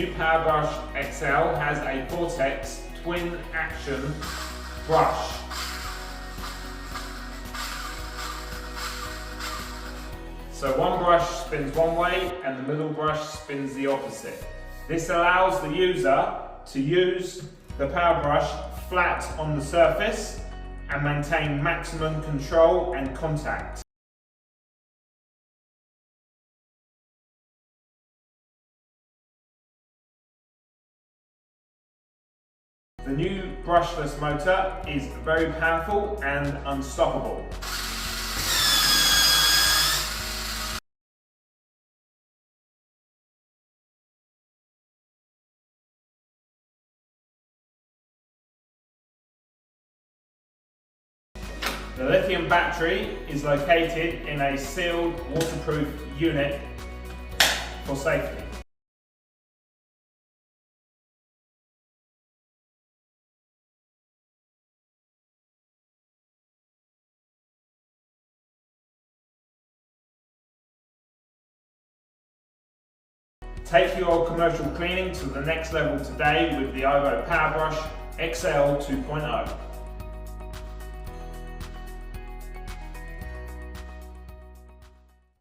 new PowerBrush XL has a Vortex twin action brush. So one brush spins one way and the middle brush spins the opposite. This allows the user to use the PowerBrush flat on the surface and maintain maximum control and contact. The new brushless motor is very powerful and unstoppable. The lithium battery is located in a sealed waterproof unit for safety. Take your commercial cleaning to the next level today with the iVO PowerBrush XL 2.0.